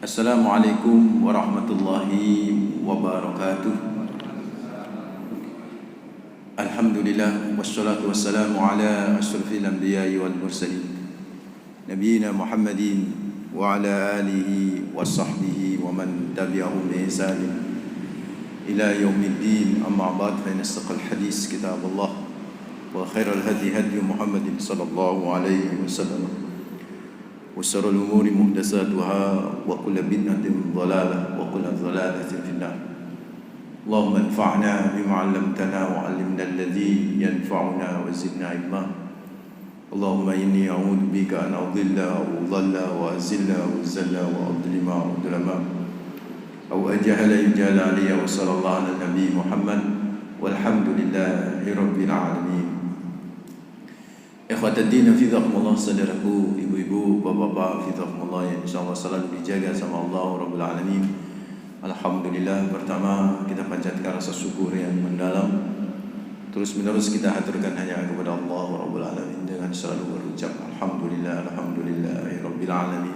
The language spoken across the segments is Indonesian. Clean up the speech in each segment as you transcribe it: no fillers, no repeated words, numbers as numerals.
Assalamualaikum warahmatullahi wabarakatuh. Alhamdulillah wassalatu wassalamu ala asyrafil anbiya'i wal mursalin nabiyina Muhammadin wa ala alihi wa sahbihi wa man tabi'ahum bi ihsanin ila yaumiddin. Amma ba'd, fa inna asdaqal hadis kitabullah wa khairal hadi hadi Muhammadin sallallahu alaihi wasallam wa syarrul umuri muhdatsatuha wa kullu bid'atin dhalalah wa kullu dhalalatin finnar. Allahumma anfa'na bima 'allamtana wa 'allimna alladhi yanfa'una wa zidna ilma. Allahumma inni a'udzu bika an adilla wa udalla wa azilla wa zalla wa adlima wa udlama aw ajhala yujala alayya. Wa sallallahu ala nabi Muhammad walhamdulillahi rabbil alamin. Ikhwataddin fidhakumullah, saudaraku, ibu-ibu, bapak-bapak fidhakumullah yang insyaallah selalu dijaga sama Allah Rabbul Alamin. Alhamdulillah, pertama kita panjatkan rasa syukur yang mendalam. Terus menerus kita haturkan hanya kepada Allah Rabbul Alamin dengan selalu berucap Alhamdulillah, Alhamdulillahi Rabbil Alamin.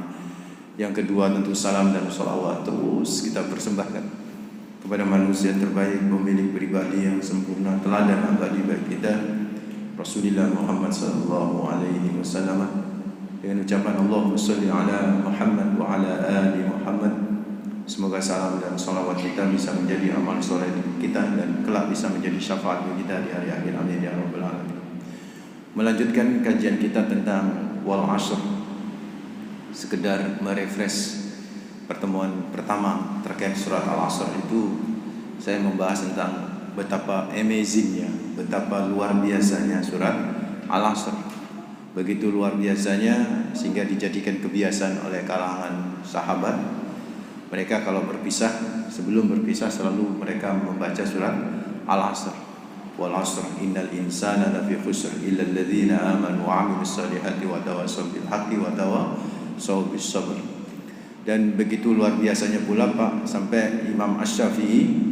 Yang kedua tentu salam dan salawat terus kita persembahkan kepada manusia terbaik, pemilik pribadi yang sempurna, teladan abadi bagi kita, Rasulullah Muhammad sallallahu alaihi wasallam, dengan ucapan Allahumma shalli ala Muhammad wa ala ali Muhammad. Semoga salam dan salawat kita bisa menjadi amal soleh kita dan kelak bisa menjadi syafaat bagi kita di hari akhir. Amin ya rabbal alamin. Melanjutkan kajian kita tentang wal asr, sekedar merefresh pertemuan pertama terkait surat Al-Asr itu saya membahas tentang betapa amazingnya, betapa luar biasanya surat Al-Asr. Begitu luar biasanya sehingga dijadikan kebiasaan oleh kalangan sahabat. Mereka kalau berpisah, sebelum berpisah selalu mereka membaca surat Al-Asr. Wal 'asr innal insana lafi khusr illa alladziina aamanu wa 'amilus shalihati wa tawassaw bil haqqi wa tawassaw bis sabr. Dan begitu luar biasanya pula Pak, sampai Imam Asy-Syafi'i,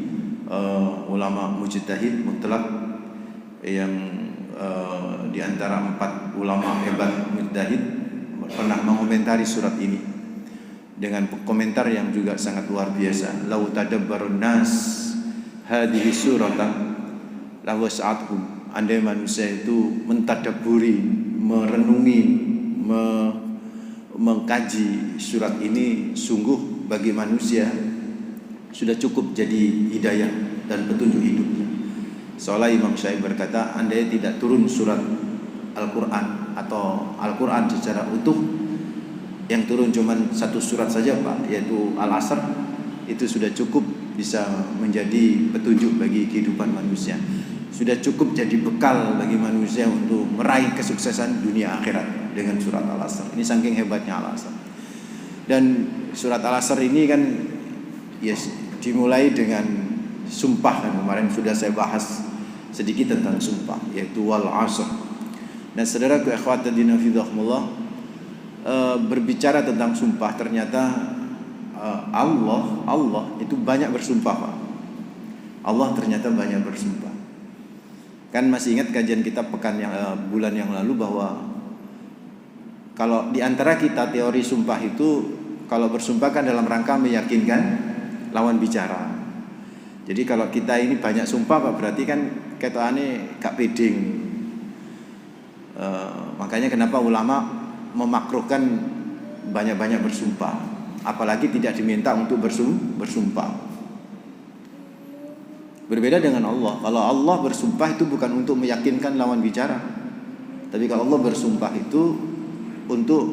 ulama mujtahid mutlak yang di antara 4 ulama hebat mujtahid, pernah mengomentari surat ini dengan komentar yang juga sangat luar biasa. Lau tadabbarun nas hadhihi suratan lawas'atuhum. Andai manusia itu mentadabburi, merenungi, mengkaji surat ini, sungguh bagi manusia sudah cukup jadi hidayah dan petunjuk hidupnya. Seolah Imam Syafi'i berkata, andai tidak turun surat Al-Quran atau Al-Quran secara utuh, yang turun cuma 1 surat saja Pak, yaitu Al-Asr, itu sudah cukup bisa menjadi petunjuk bagi kehidupan manusia. Sudah cukup jadi bekal bagi manusia untuk meraih kesuksesan dunia akhirat dengan surat Al-Asr. Ini saking hebatnya Al-Asr. Dan surat Al-Asr ini kan dimulai dengan sumpah, kan kemarin sudah saya bahas sedikit tentang sumpah, yaitu wal 'asr. Nah, saudaraku ikhwataddin fillah, berbicara tentang sumpah, ternyata Allah itu banyak bersumpah Pak. Allah ternyata banyak bersumpah. Kan masih ingat kajian kita bulan yang lalu bahwa kalau di antara kita teori sumpah itu, kalau bersumpah kan dalam rangka meyakinkan lawan bicara. Jadi kalau kita ini banyak sumpah Pak, berarti kan ketokane gak pede. Makanya kenapa ulama memakruhkan banyak-banyak bersumpah, apalagi tidak diminta untuk bersumpah. Berbeda dengan Allah. Kalau Allah bersumpah itu bukan untuk meyakinkan lawan bicara, tapi kalau Allah bersumpah itu untuk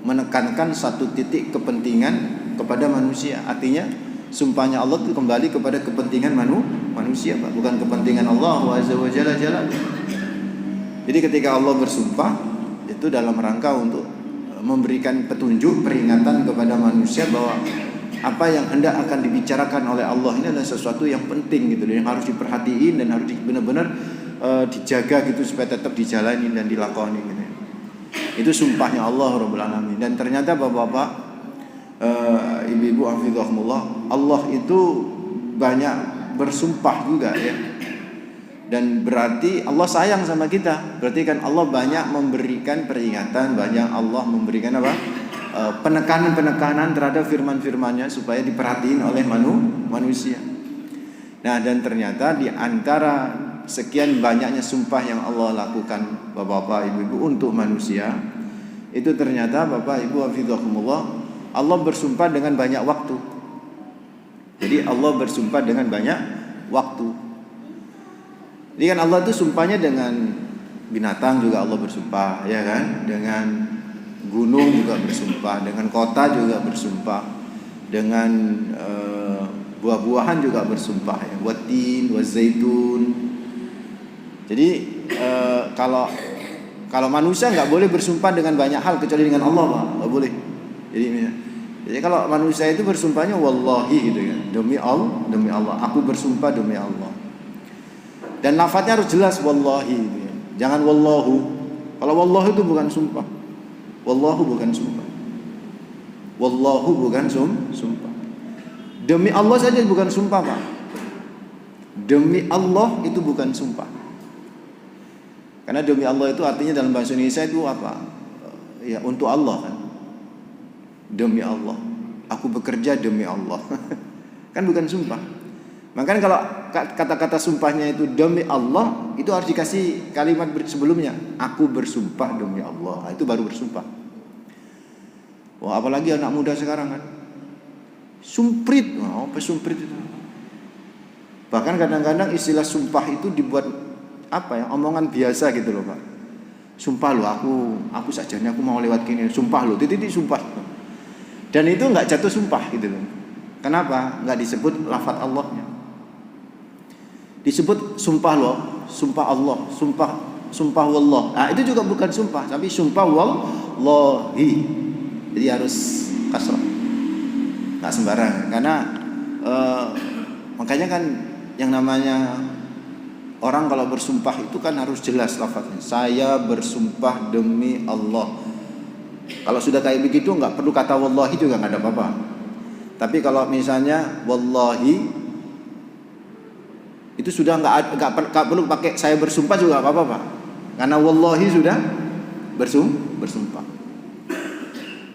menekankan satu titik kepentingan kepada manusia. Artinya sumpahnya Allah itu kembali kepada kepentingan manusia Pak, bukan kepentingan Allah azza wa jalla. Jadi ketika Allah bersumpah itu dalam rangka untuk memberikan petunjuk, peringatan kepada manusia bahwa apa yang hendak akan dibicarakan oleh Allah ini adalah sesuatu yang penting gitu, yang harus diperhatiin dan harus benar-benar dijaga gitu supaya tetap dijalani dan dilakoni gitu. Itu sumpahnya Allah Rabbul Alamin. Dan ternyata bapak-bapak, ibu-ibu hafizahumullah, Allah itu banyak bersumpah juga ya. Dan berarti Allah sayang sama kita. Berarti kan Allah banyak memberikan peringatan, banyak Allah memberikan apa? penekanan-penekanan terhadap firman-firmannya supaya diperhatiin oleh manusia. Nah, dan ternyata di antara sekian banyaknya sumpah yang Allah lakukan Bapak-bapak, Ibu-ibu untuk manusia, itu ternyata Bapak Ibu hafizakumullah, Allah bersumpah dengan banyak waktu. Jadi Allah bersumpah dengan banyak waktu. Jadi kan Allah itu sumpahnya dengan binatang juga Allah bersumpah, ya kan? Dengan gunung juga bersumpah, dengan kota juga bersumpah, dengan buah-buahan juga bersumpah, ya. Watin, wazaitun. Jadi kalau manusia nggak boleh bersumpah dengan banyak hal kecuali dengan Allah, Pak. Nggak boleh. Jadi kalau manusia itu bersumpahnya wallahi gitu ya, demi Allah, aku bersumpah demi Allah. Dan lafadznya harus jelas wallahi gitu ya. Jangan wallahu. Kalau wallahu itu bukan sumpah. Wallahu bukan sumpah. Wallahu bukan sumpah. Demi Allah saja bukan sumpah, Pak. Demi Allah itu bukan sumpah. Karena demi Allah itu artinya dalam bahasa Indonesia itu apa? Ya, untuk Allah kan. Demi Allah, aku bekerja demi Allah. Kan bukan sumpah. Makanya kalau kata-kata sumpahnya itu demi Allah, itu harus dikasih kalimat sebelumnya, aku bersumpah demi Allah. Nah, itu baru bersumpah. Wah, apalagi anak muda sekarang kan, sumprit. Wah, apa sumprit itu? Bahkan kadang-kadang istilah sumpah itu dibuat omongan biasa gitu loh, Pak. Sumpah lo, aku sajanya aku mau lewat gini. Sumpah lo, titik sumpah. Dan itu nggak jatuh sumpah gitu loh. Kenapa? Nggak disebut lafaz Allahnya. Disebut sumpah lo, sumpah Allah, sumpah wallah. Nah, itu juga bukan sumpah, tapi sumpah wallahi. Jadi harus kasrah. Nggak sembarangan. Karena makanya kan yang namanya orang kalau bersumpah itu kan harus jelas lafaznya. Saya bersumpah demi Allah. Kalau sudah kayak begitu nggak perlu kata wallahi juga nggak ada apa-apa. Tapi kalau misalnya wallahi itu sudah nggak perlu pakai saya bersumpah juga nggak apa-apa, Pak. Karena wallahi sudah bersumpah.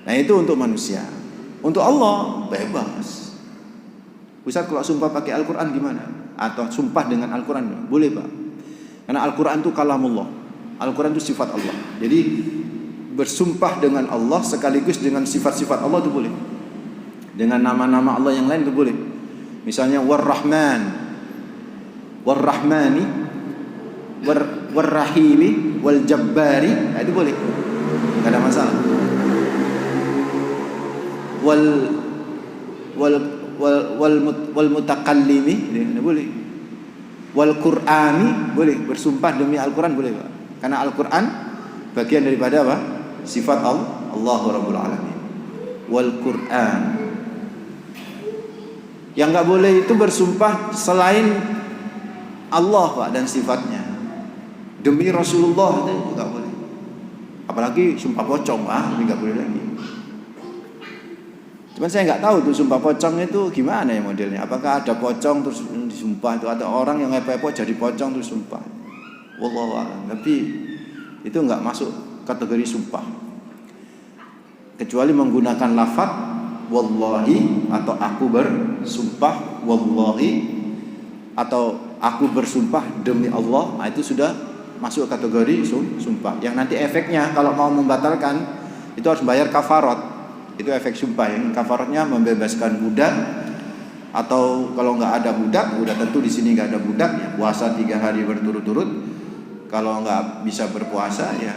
Nah, itu untuk manusia. Untuk Allah bebas. Ustaz, kalau sumpah pakai Al-Quran gimana? Atau sumpah dengan Al-Quran? Boleh, Pak. Karena Al-Quran itu kalamullah. Al-Quran itu sifat Allah. Jadi bersumpah dengan Allah sekaligus dengan sifat-sifat Allah itu boleh. Dengan nama-nama Allah yang lain itu boleh. Misalnya War-Rahman, War-Rahmani, War-Rahimi, Wal-Jabbari, itu boleh. Enggak ada masalah. Wal mutakallimi, boleh. Wal Qur'ani, boleh. Bersumpah demi Al-Quran boleh, Pak. Karena Al-Quran bagian daripada apa? Sifat Allah Rabbul Alamin. Wal Qur'an. Yang enggak boleh itu bersumpah selain Allah, Pak, dan sifatnya. Demi Rasulullah itu juga boleh. Apalagi sumpah pocong, Pak, ini enggak boleh lagi. Cuman saya nggak tahu tuh sumpah pocong itu gimana ya modelnya. Apakah ada pocong terus disumpah itu, ada orang yang ngepepo jadi pocong terus sumpah. Wallahu a'lam. Tapi itu nggak masuk kategori sumpah. Kecuali menggunakan lafaz wallahi atau aku bersumpah wallahi atau aku bersumpah demi Allah. Nah, itu sudah masuk kategori sumpah. Yang nanti efeknya kalau mau membatalkan itu harus bayar kafarat. Itu efek sumpah. Yang kafaratnya membebaskan budak, atau kalau nggak ada budak, udah tentu di sini nggak ada budak, ya puasa 3 hari berturut-turut. Kalau nggak bisa berpuasa, ya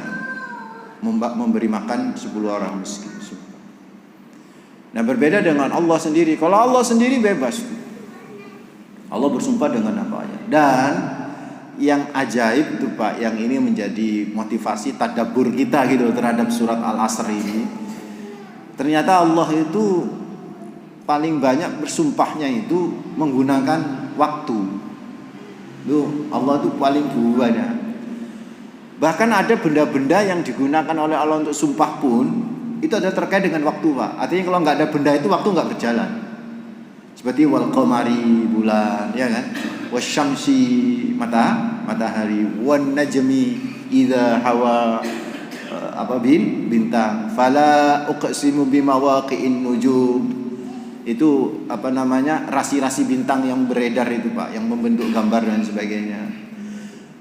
memberi makan 10 orang miskin. Nah, berbeda dengan Allah sendiri. Kalau Allah sendiri bebas, Allah bersumpah dengan apa aja. Dan yang ajaib itu, Pak, yang ini menjadi motivasi tadabbur kita gitu terhadap surat Al-Asr ini. Ternyata Allah itu paling banyak bersumpahnya itu menggunakan waktu. Itu Allah itu paling banyak. Bahkan ada benda-benda yang digunakan oleh Allah untuk sumpah pun itu ada terkait dengan waktu, Pak. Artinya kalau nggak ada benda itu waktu nggak berjalan. Seperti wal qamari, bulan, ya kan? Wasyamsi, matahari, wan najmi idza hawa, bintang. Fala uqsimu bimawaqi'in nujum. Itu rasi-rasi bintang yang beredar itu Pak, yang membentuk gambar dan sebagainya.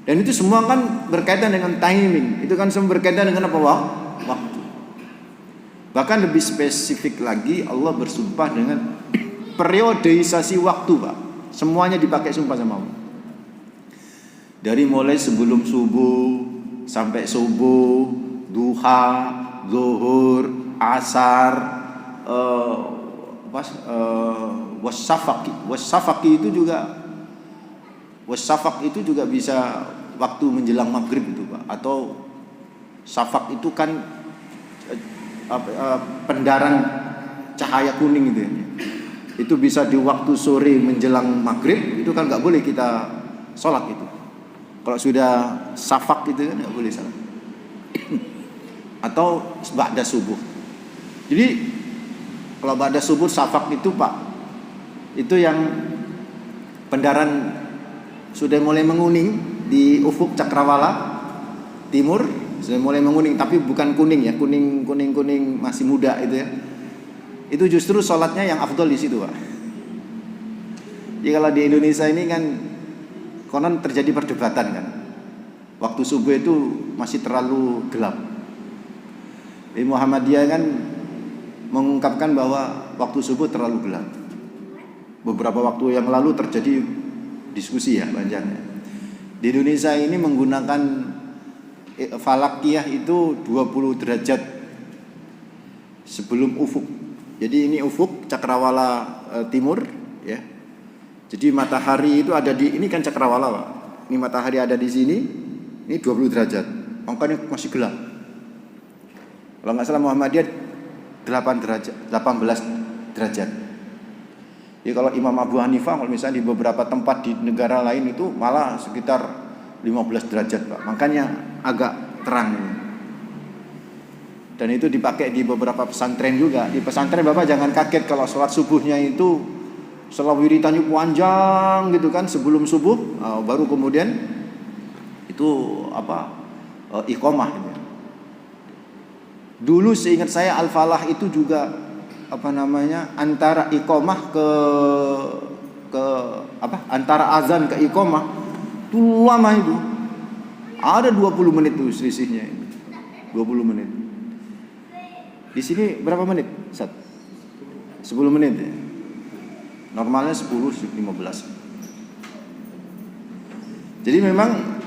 Dan itu semua kan berkaitan dengan timing. Itu kan semua berkaitan dengan apa, waktu. Bahkan lebih spesifik lagi, Allah bersumpah dengan periodeisasi waktu Pak. Semuanya dipakai sumpah sama Allah. Dari mulai sebelum subuh sampai subuh, duha, zuhur, asar, wasafaki itu juga bisa waktu menjelang maghrib itu Pak. Atau safak itu kan pendaran cahaya kuning itu ya. Itu bisa di waktu sore menjelang maghrib, itu kan nggak boleh kita sholat itu. Kalau sudah safak itu kan nggak boleh sholat. Atau ba'da subuh. Jadi kalau ba'da subuh safak itu Pak, itu yang pendaran sudah mulai menguning di ufuk cakrawala timur, sudah mulai menguning, tapi bukan kuning ya, kuning masih muda itu ya. Itu justru sholatnya yang afdol di situ Pak. Jadi kalau di Indonesia ini kan konon terjadi perdebatan kan. Waktu subuh itu masih terlalu gelap. Di Muhammadiyah kan mengungkapkan bahwa waktu subuh terlalu gelap. Beberapa waktu yang lalu terjadi diskusi ya panjangnya. Di Indonesia ini menggunakan falakiyah itu 20 derajat sebelum ufuk. Jadi ini ufuk cakrawala timur ya. Jadi matahari itu ada di ini kan cakrawala Pak. Ini matahari ada di sini. Ini 20 derajat. Makanya masih gelap. Kalau nggak salah Muhammadiyah 18 derajat. Jadi kalau Imam Abu Hanifah kalau misalnya di beberapa tempat di negara lain itu malah sekitar 15 derajat Pak. Makanya agak terang. Dan itu dipakai di beberapa pesantren juga. Di pesantren Bapak jangan kaget kalau sholat subuhnya itu setelah wiritannya panjang gitu kan sebelum subuh, baru kemudian itu iqamah gitu. Dulu seingat saya Al-Falah itu juga antara iqamah ke antara azan ke iqamah itu lama itu. Ada 20 menit tuh selisihnya itu. 20 menit. Di sini berapa menit? 10 menit ya. Normalnya 10-15. Jadi memang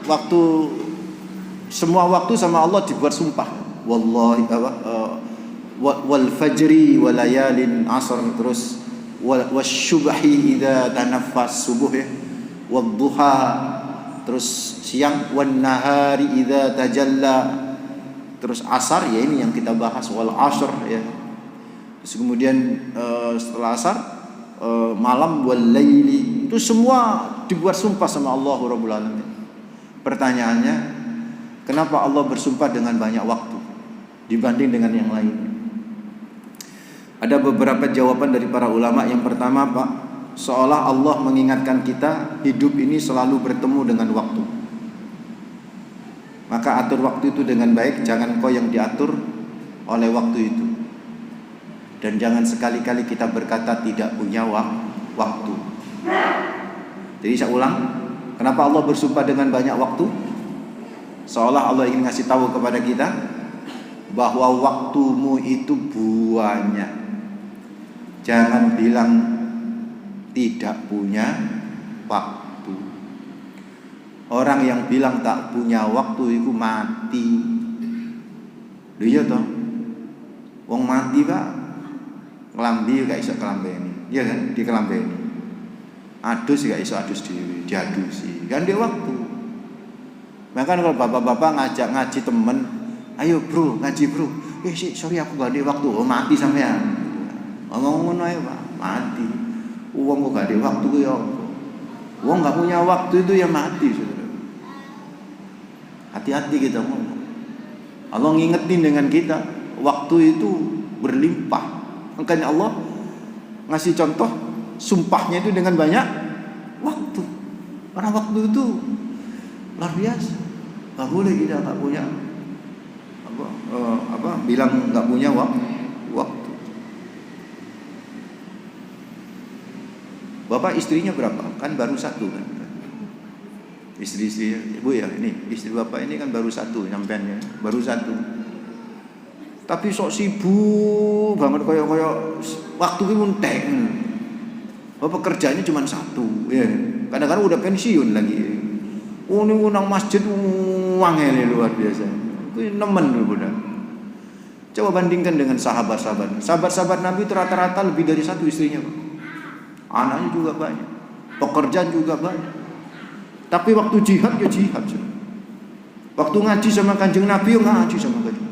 semua waktu sama Allah dibuat sumpah. Wallahi wal fajri wal layalin asr, terus wasyubhi idza tanaffas subuh ya. Wad duha, terus siang, wan nahari idza tajalla, terus asar ya ini yang kita bahas wal asr ya. Terus kemudian setelah asar malam wal laili, itu semua dibuat sumpah sama Allah Rabbul Alamin. Pertanyaannya, kenapa Allah bersumpah dengan banyak waktu dibanding dengan yang lain? Ada beberapa jawaban dari para ulama. Yang pertama Pak, seolah Allah mengingatkan kita hidup ini selalu bertemu dengan waktu. Maka atur waktu itu dengan baik, jangan kau yang diatur oleh waktu itu. Dan jangan sekali-kali kita berkata tidak punya waktu. Jadi saya ulang, kenapa Allah bersumpah dengan banyak waktu? Seolah Allah ingin ngasih tahu kepada kita bahwa waktumu itu banyak. Jangan bilang tidak punya waktu. Orang yang bilang tak punya waktu itu mati. Iya toh? Wong mati Pak, kelambi gak iso kelambeni. Iya kan? Di kelambeni. Adus gak iso adus dhewe, diadusi. Kan dia waktu. Bahkan kalau bapak-bapak ngajak ngaji temen, ayo bro, ngaji bro. Sorry aku gak ada waktu. Oh mati sampean. Ngomong ngono ae Pak, mati. Wong kok gak ada waktu ya. Wong gak punya waktu itu ya mati, Saudara. Hati-hati kita ngomong. Allah ngingetin dengan kita, waktu itu berlimpah. Makanya Allah ngasih contoh sumpahnya itu dengan banyak waktu. Karena waktu itu luar biasa. Gak boleh kita gak punya bilang nggak punya waktu. Bapak istrinya berapa? Kan baru satu kan. Istri ibu ya, ini istri bapak ini kan baru satu, sampeannya baru satu. Tapi sok sibuk banget koyo waktu ki muntek. Bapak kerjanya cuma satu, ya. Kadang-kadang udah pensiun lagi. Oh ini nang masjid wangel luar biasa. Itu nemen dulu udah. Coba bandingkan dengan sahabat-sahabat. Sahabat-sahabat Nabi itu rata-rata lebih dari satu istrinya, Pak. Anaknya juga banyak, pekerjaan juga banyak. Tapi waktu jihad ya jihad. Waktu ngaji sama Kanjeng Nabi ya ngaji sama Kanjeng.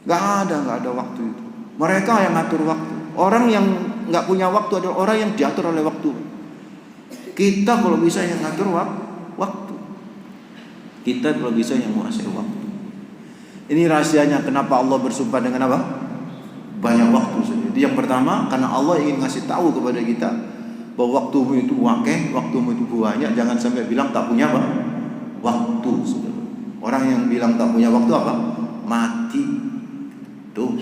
Gak ada waktu itu. Mereka yang ngatur waktu. Orang yang nggak punya waktu adalah orang yang diatur oleh waktu. Kita kalau bisa yang ngatur waktu. Kita kalau bisa yang menguasai waktu. Ini rahasianya kenapa Allah bersumpah dengan apa? Banyak waktu saja. Yang pertama karena Allah ingin ngasih tahu kepada kita bahwa waktumu itu wakeh, waktumu itu banyak. Jangan sampai bilang tak punya apa? Waktu. Orang yang bilang tak punya waktu apa? Mati. Tuh.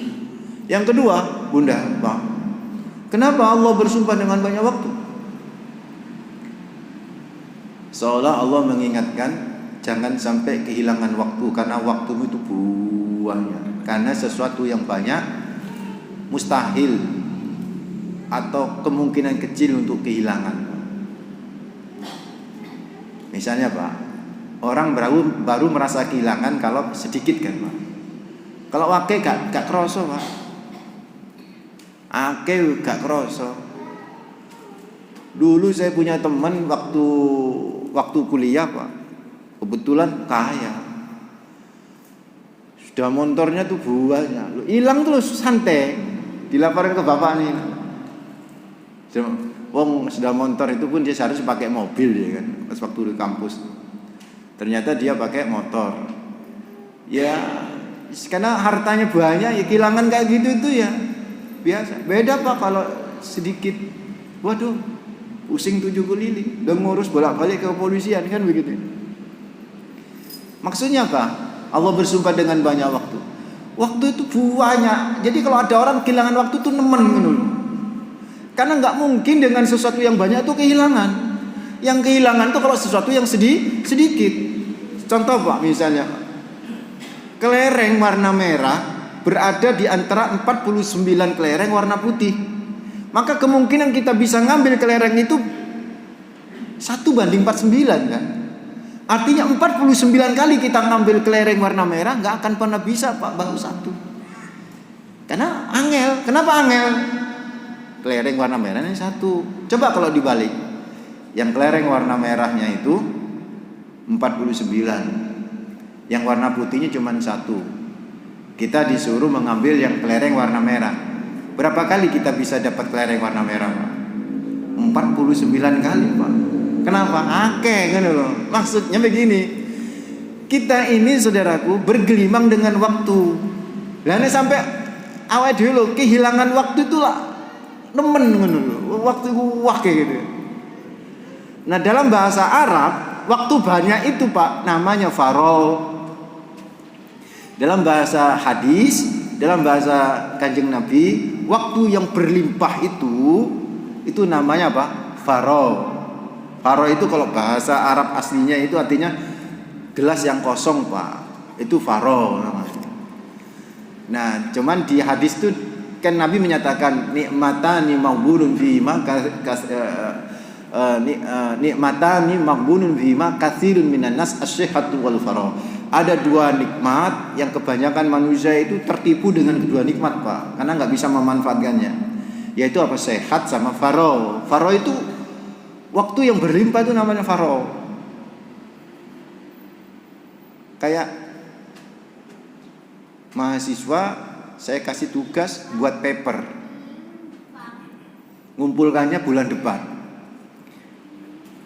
Yang kedua, Bunda, Pak. Kenapa Allah bersumpah dengan banyak waktu? Seolah Allah mengingatkan jangan sampai kehilangan waktu karena waktumu itu banyak. Karena sesuatu yang banyak mustahil atau kemungkinan kecil untuk kehilangan. Misalnya Pak, orang baru merasa kehilangan kalau sedikit kan Pak. Kalau akeh gak kroso Pak. Akeh gak kroso. Dulu saya punya teman waktu kuliah Pak. Kebetulan kaya. Sudah motornya tuh banyak. Hilang terus santai. Dilaporkan ke bapaknya. Wong sudah motor itu pun dia seharusnya pakai mobil ya kan. Pas waktu di kampus. Ternyata dia pakai motor. Ya karena hartanya banyak ya kehilangan kayak gitu itu ya biasa. Beda Pak kalau sedikit. Waduh, pusing 7 keliling. Udah ngurus bolak-balik ke kepolisian kan begitu. Maksudnya apa? Allah bersumpah dengan banyak waktu. Waktu itu banyak. Jadi kalau ada orang kehilangan waktu itu nemen gitu. Karena nggak mungkin dengan sesuatu yang banyak itu kehilangan. Yang kehilangan itu kalau sesuatu yang sedikit. Contoh Pak, misalnya kelereng warna merah berada di antara 49 kelereng warna putih. Maka kemungkinan kita bisa ngambil kelereng itu 1:49 kan. Artinya 49 kali kita ngambil kelereng warna merah nggak akan pernah bisa Pak baru satu. Karena angel. Kenapa angel? Kelereng warna merahnya satu. Coba kalau dibalik. Yang kelereng warna merahnya itu 49. Yang warna putihnya cuma satu. Kita disuruh mengambil yang kelereng warna merah. Berapa kali kita bisa dapat kelereng warna merah Pak? 49 kali Pak. Kenapa? Akeh kan loh. Maksudnya begini. Kita ini saudaraku bergelimang dengan waktu. Lalu sampai awal dulu kehilangan waktu itu lah nemen kan loh. Waktu wah kayak gitu. Nah dalam bahasa Arab waktu banyak itu Pak namanya farol. Dalam bahasa hadis, dalam bahasa Kanjeng Nabi, waktu yang berlimpah itu namanya apa? Farol. Faro itu kalau bahasa Arab aslinya itu artinya gelas yang kosong Pak. Itu faro namanya. Nah, cuman di hadis itu kan Nabi menyatakan nikmatani maghbunun fima nikmatani maghbunun fima katsirun minan nas asyihhatu wal faro. Ada dua nikmat yang kebanyakan manusia itu tertipu dengan kedua nikmat Pak, karena nggak bisa memanfaatkannya. Yaitu apa? Sehat sama faro. Faro itu waktu yang berlimpah itu namanya faro. Kayak mahasiswa saya kasih tugas buat paper. Ngumpulkannya bulan depan.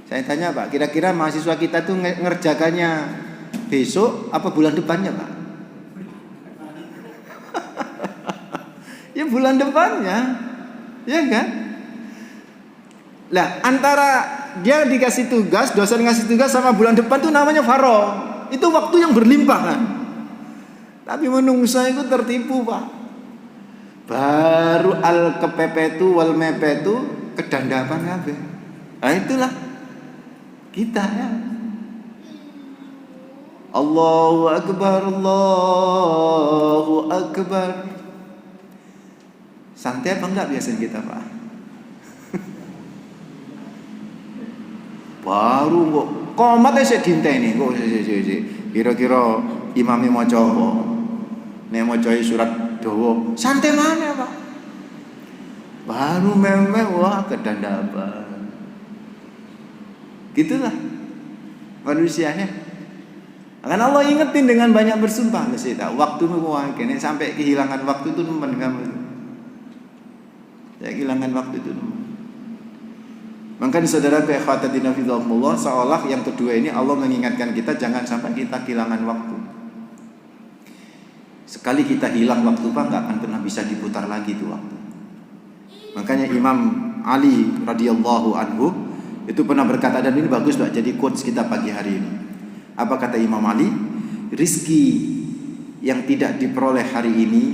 Saya tanya Pak, kira-kira mahasiswa kita tuh ngerjakannya besok apa bulan depannya Pak? Ya bulan depannya. Ya kan? Lah antara dia dikasih tugas, dosen ngasih tugas sama bulan depan tuh namanya faro. Itu waktu yang berlimpah kan. Tapi menungsa itu tertipu, Pak. Baru al kepepetu wal mepetu kedandapan kabeh. Nah itulah kita ya. Allahu akbar, Allahu akbar. Santai apa enggak biasanya kita, Pak? Baru kok komat sik dinteni kok kira-kira imame maca apa? Nek maca surat dawa, santai mana, Pak? Baru memeh wah kedandapan. Gitulah manusianya. Akan Allah ingetin dengan banyak bersumpah, mesti tahu waktu wah kene sampai kehilangan waktu itu nemen kamu. Ya kehilangan waktu itu. Maka saudara ikhwatadina fillah, seolah yang kedua ini Allah mengingatkan kita jangan sampai kita kehilangan waktu. Sekali kita hilang waktu, Pak, nggak akan pernah bisa diputar lagi itu waktu. Makanya Imam Ali radhiyallahu anhu itu pernah berkata, dan ini bagus, Pak, jadi quotes kita pagi hari ini. Apa kata Imam Ali? Rizki yang tidak diperoleh hari ini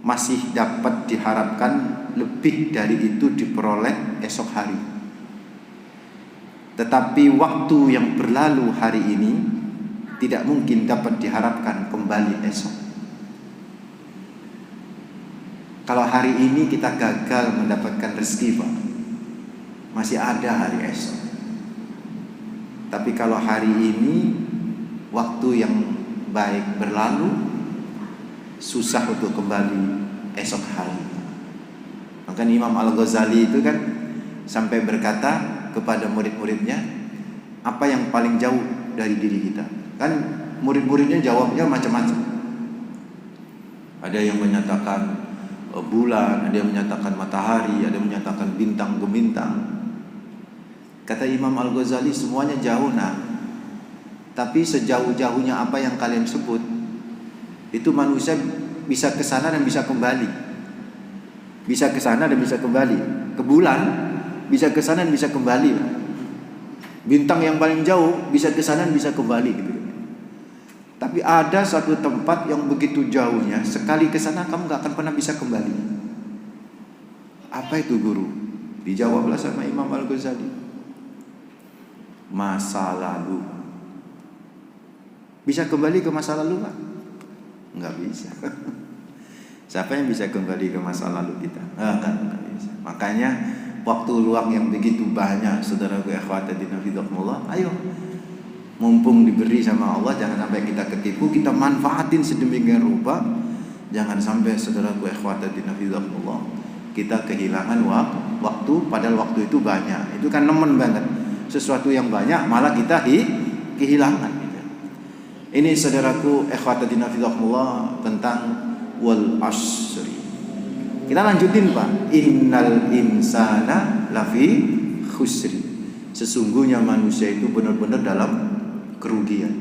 masih dapat diharapkan lebih dari itu diperoleh esok hari. Tetapi waktu yang berlalu hari ini tidak mungkin dapat diharapkan kembali esok. Kalau hari ini kita gagal mendapatkan rezeki, Pak, masih ada hari esok. Tapi kalau hari ini waktu yang baik berlalu, susah untuk kembali esok hari. Maka Imam Al-Ghazali itu kan sampai berkata kepada murid-muridnya, apa yang paling jauh dari diri kita? Kan murid-muridnya jawabnya macam-macam. Ada yang menyatakan bulan, ada yang menyatakan matahari, ada yang menyatakan bintang gemintang. Kata Imam Al-Ghazali, semuanya jauh nak. Tapi sejauh-jauhnya apa yang kalian sebut, itu manusia bisa ke sana dan bisa kembali. Bisa ke sana dan bisa kembali. Ke bulan bisa ke sana dan bisa kembali. Bintang yang paling jauh bisa ke sana dan bisa kembali gitu. Tapi ada satu tempat yang begitu jauhnya, sekali ke sana kamu gak akan pernah bisa kembali. Apa itu, Guru? Dijawablah sama Imam Al-Ghazali. Masa lalu. Bisa kembali ke masa lalu, Pak? Enggak bisa. Siapa yang bisa kembali ke masa lalu kita? Enggak bisa. Makanya waktu luang yang begitu banyak, saudaraku ikhwatadina fillah, ayo, mumpung diberi sama Allah, jangan sampai kita ketipu, kita manfaatin sedemikian rupa. Jangan sampai saudaraku ikhwatadina fillah, kita kehilangan waktu, padahal waktu itu banyak. Itu kan nemen banget. Sesuatu yang banyak malah kita kehilangan gitu. Ini saudaraku ikhwatadina fillah tentang wal asri. Kita lanjutin, Pak. Innal insana lafi khusri. Sesungguhnya manusia itu benar-benar dalam kerugian.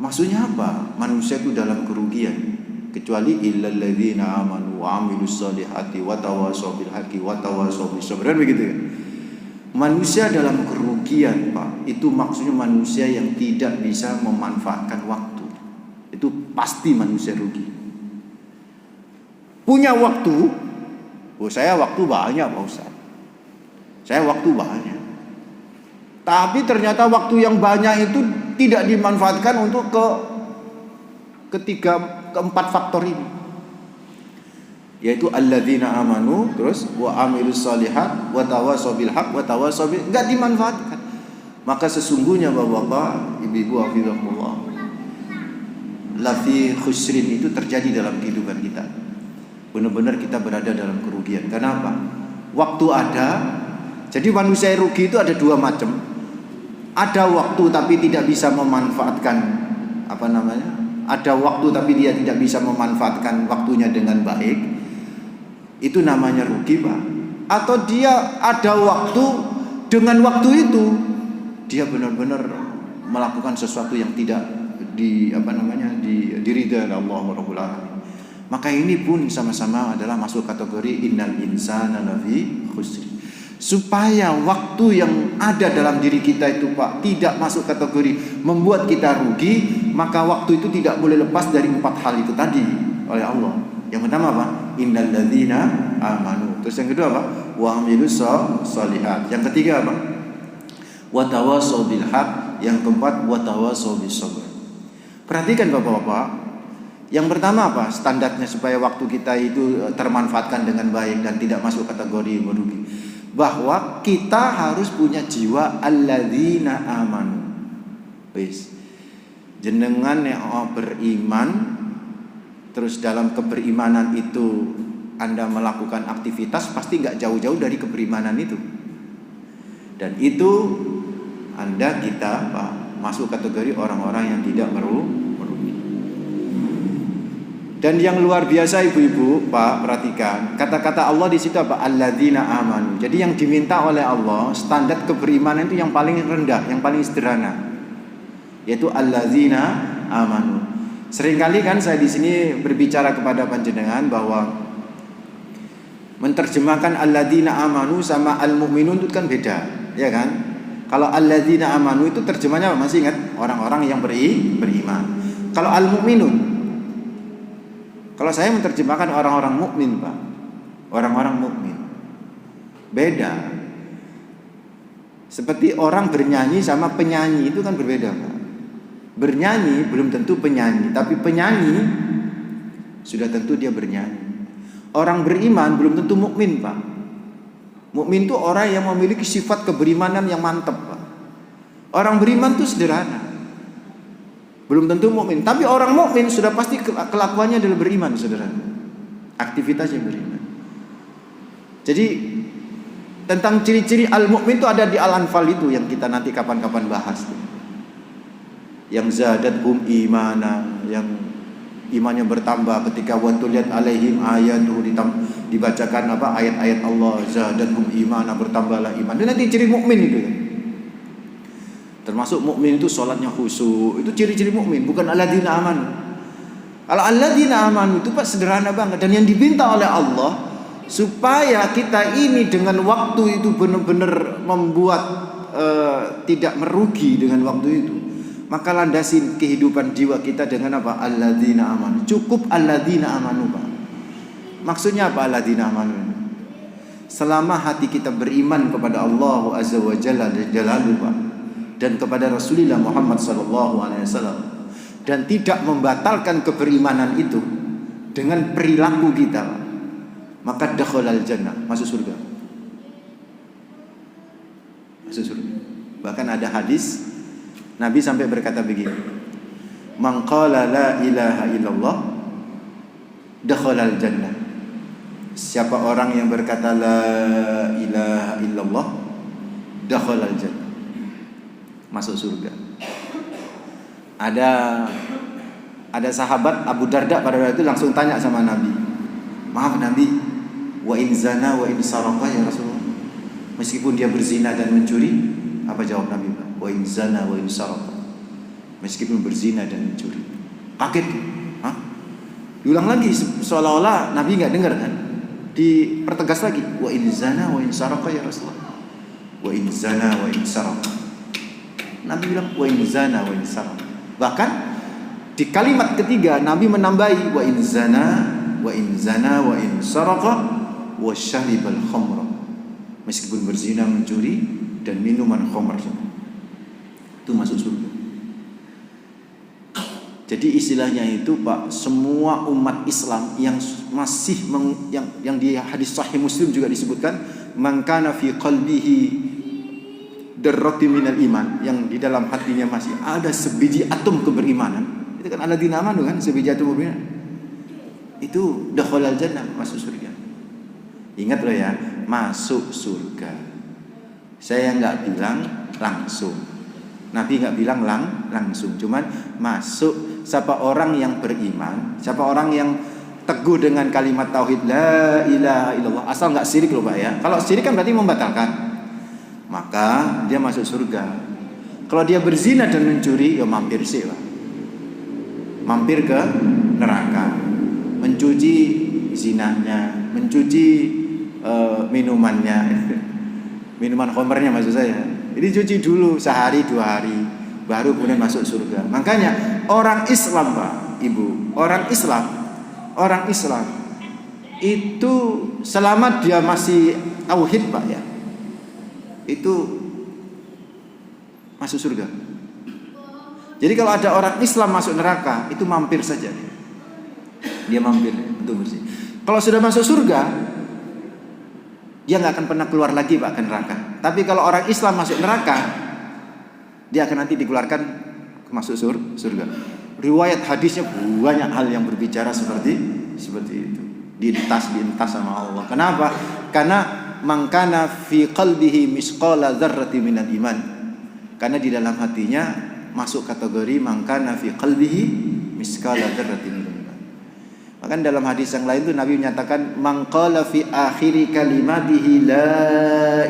Maksudnya apa? Manusia itu dalam kerugian. Kecuali illal ladzina amanu wa amilus solihati wa tawasaw bil haqqi wa tawasaw bis sabr. Begitu ya. Manusia dalam kerugian, Pak. Itu maksudnya manusia yang tidak bisa memanfaatkan waktu. Itu pasti manusia rugi. Punya waktu, saya waktu banyak, Pak Ustaz. Saya waktu banyak. Tapi ternyata waktu yang banyak itu tidak dimanfaatkan untuk keempat faktor ini. Yaitu alladzina amanu, terus wa amilus solihat, wa tawasaw bil haqq, wa tawasaw bil, enggak dimanfaatkan. Maka sesungguhnya Bapak, Ibu, hafizahullah, lafi khusrin itu terjadi dalam kehidupan kita. Benar-benar kita berada dalam kerugian. Kenapa? Waktu ada. Jadi manusia rugi itu ada dua macam. Ada waktu tapi tidak bisa memanfaatkan ada waktu tapi dia tidak bisa memanfaatkan waktunya dengan baik. Itu namanya rugi, Pak. Atau dia ada waktu, dengan waktu itu dia benar-benar melakukan sesuatu yang tidak diridhai Allah Rabbul Alamin. Maka ini pun sama-sama adalah masuk kategori innal insana lafi khusr. Supaya waktu yang ada dalam diri kita itu, Pak, tidak masuk kategori membuat kita rugi, maka waktu itu tidak boleh lepas dari 4 hal itu tadi oleh Allah. Yang pertama apa? Innal ladzina amanu. Terus yang kedua apa? Wa amilus sholihat. Yang ketiga apa? Wa tawassaw bil haq. Yang keempat wa tawassaw bis sabr. Perhatikan Bapak-bapak. Yang pertama apa? Standarnya supaya waktu kita itu termanfaatkan dengan baik dan tidak masuk kategori merugi. Bahwa kita harus punya jiwa alladzina amanu. Wis. Jenengan yang beriman, terus dalam keberimanan itu Anda melakukan aktivitas, pasti nggak jauh-jauh dari keberimanan itu. Dan itu kita masuk kategori orang-orang yang tidak merugi. Dan yang luar biasa ibu-ibu, Pak, perhatikan kata-kata Allah di situ apa? Alladzina amanu. Jadi yang diminta oleh Allah, standar keberimanan itu yang paling rendah, yang paling sederhana, yaitu alladzina amanu. Seringkali kan saya di sini berbicara kepada panjenengan bahwa menerjemahkan alladzina amanu sama al-mu'minun itu kan beda, ya kan? Kalau alladzina amanu itu terjemahnya apa? Masih ingat? Orang-orang yang beriman. Kalau al-mu'minun, kalau saya menerjemahkan orang-orang mukmin, Pak. Orang-orang mukmin. Beda. Seperti orang bernyanyi sama penyanyi itu kan berbeda, Pak. Bernyanyi belum tentu penyanyi, tapi penyanyi sudah tentu dia bernyanyi. Orang beriman belum tentu mukmin, Pak. Mukmin itu orang yang memiliki sifat keberimanan yang mantap, Pak. Orang beriman itu sederhana. Belum tentu mukmin, tapi orang mukmin sudah pasti kelakuannya adalah beriman, saudara. Aktivitasnya beriman. Jadi tentang ciri-ciri al-mukmin itu ada di Al-Anfal itu yang kita nanti kapan-kapan bahas tuh. Yang zadathum imana, yang imannya bertambah ketika watuliyat alaihim ayatuhu, dibacakan apa ayat-ayat Allah, zadathum imana, bertambahlah iman. Dan nanti ciri mukmin itu ya. Termasuk mukmin itu sholatnya khusyuk. Itu ciri-ciri mukmin, bukan alladzina amanu. Kalau alladzina amanu itu Pak sederhana banget, dan yang diminta oleh Allah supaya kita ini dengan waktu itu benar-benar membuat tidak merugi dengan waktu itu. Maka landasin kehidupan jiwa kita dengan apa? Alladzina amanu. Cukup alladzina amanu, Pak. Maksudnya apa alladzina amanu? Selama hati kita beriman kepada Allah Azza wa Jalla Jalaluhu, Pak, dan kepada Rasulullah Muhammad SAW, dan tidak membatalkan keberimanan itu dengan perilaku kita, maka dakhalal jannah, masuk surga. Masuk surga. Bahkan ada hadis Nabi sampai berkata begini, man qala la ilaha illallah dakhalal jannah. Siapa orang yang berkata la ilaha illallah dakhalal jannah, masuk surga. Ada sahabat Abu Darda pada waktu itu langsung tanya sama Nabi, maaf Nabi, wa in zana wa in sarqa ya Rasulullah, meskipun dia berzina dan mencuri, apa jawab Nabi? Wa in zana wa in sarqa, meskipun berzina dan mencuri. Kaget. Hah? Diulang lagi seolah-olah Nabi enggak dengar kan? Dipertegas lagi, wa in zana wa in sarqa ya Rasulullah, wa in zana wa in sarqa. Nabi bilang wa in zana wa in sarqa. Bahkan di kalimat ketiga Nabi menambahi wa in zana wa in sarqa wa syaribal khamra, meskipun berzina, mencuri dan minuman khamr, itu masuk surga. Jadi istilahnya itu Pak, semua umat Islam yang masih yang di hadis sahih Muslim juga disebutkan, man kana fi qalbihi darrati minal iman, yang di dalam hatinya masih ada sebiji atom keberimanan. Itu kan alladzina amanu kan, sebiji atom keberimanan. Itu dakhalal jannah, masuk surga. Ingat loh ya, masuk surga. Saya enggak bilang langsung. Nabi enggak bilang langsung, cuman masuk. Siapa orang yang beriman, siapa orang yang teguh dengan kalimat tauhid la ilaha illallah, asal enggak syirik loh Pak ya. Kalau syirik kan berarti membatalkan, maka dia masuk surga. Kalau dia berzina dan mencuri, ya mampir sih, Pak. Mampir ke neraka, mencuci zinanya, mencuci minumannya, minuman khamrnya maksud saya. Ini cuci dulu sehari 2 hari, baru kemudian masuk surga. Makanya orang Islam, Pak, Ibu, orang Islam itu selama dia masih tauhid, Pak, ya, itu masuk surga. Jadi kalau ada orang Islam masuk neraka, itu mampir saja. Dia mampir untuk bersih. Kalau sudah masuk surga, dia nggak akan pernah keluar lagi, Pak, ke neraka. Tapi kalau orang Islam masuk neraka, dia akan nanti dikeluarkan masuk surga. Riwayat hadisnya banyak hal yang berbicara seperti itu. Diintas sama Allah. Kenapa? Karena mangkana fi qalbihi misqala dzarrati minal iman. Karena di dalam hatinya masuk kategori mangkana fi qalbihi misqala dzarrati minal iman. Maka dalam hadis yang lain itu Nabi menyatakan mangqala fi akhiri kalimatihi la